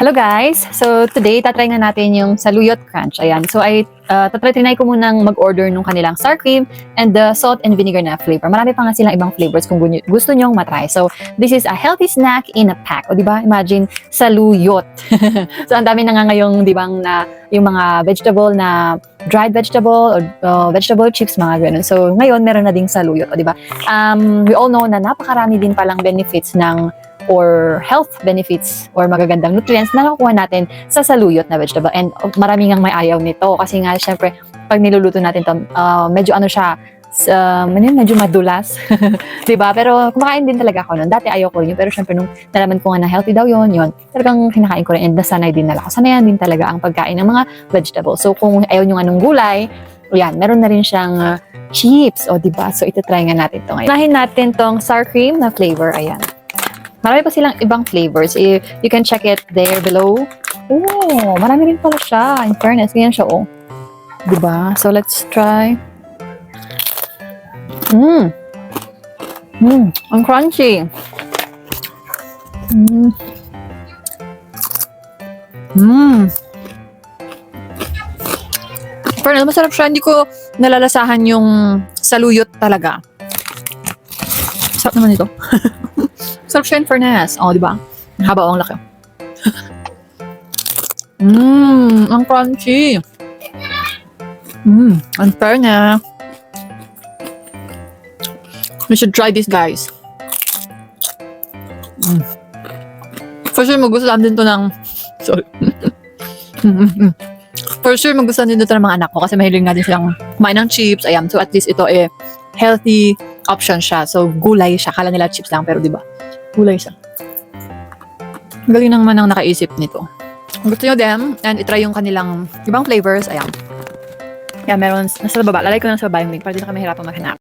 Hello guys! So today, tatry nga natin yung Saluyot Crunch. Ayan. So tinay ko munang mag-order nung kanilang sour cream and the salt and vinegar na flavor. Marami pa nga silang ibang flavors kung gusto nyong matry. So this is a healthy snack in a pack. O diba? Imagine, Saluyot. So ang dami na nga ngayong, di ba, na yung mga vegetable na dried vegetable or vegetable chips, mga ganun. So ngayon, meron na ding Saluyot. O diba? We all know na napakarami din palang benefits ng or health benefits or magagandang nutrients na nakukuha natin sa saluyot na vegetable. And marami ngang may ayaw nito kasi nga syempre pag niluluto natin to, medyo ano siya, medyo madulas. Diba? Pero kumakain din talaga ako nun. Dati ayaw ko yun. Pero syempre nung nalaman ko nga na healthy daw yun, talagang kinakain ko rin and nasanay din nala ko. Sanayan din talaga ang pagkain ng mga vegetables. So kung ayaw nyo nga ng gulay, yan, meron na rin siyang chips. O diba? So itatry nga natin to ngayon. Unahin natin tong sour cream na flavor. Ayan. Marami pa silang ibang flavors. You can check it there below. Oh, marami rin pala siya. In fairness, ganyan siya, oh. Diba? So, let's try. Ang crunchy. Fairness, masarap siya. Hindi ko nalalasahan yung saluyot talaga. Sarap naman ito. Sarap siya in fairness. Oh, di ba? Ang haba o ang laki. Ang crunchy. In fairness. You should try this, guys. For sure, magustuhan din to ng... Sorry. For sure, magustuhan din to ng mga anak ko kasi mahilig nga din silang kumain ng chips. Ayan. So, at least ito healthy option siya. So, gulay siya. Kala nila chips lang, pero di ba? Gulay siya. Galing naman ang nakaisip nito. Kung gusto nyo din, and itry yung kanilang ibang flavors, ayan. Meron nasa baba. Lalay ko na sa baba yung link para di na kami mahirapan maghanap.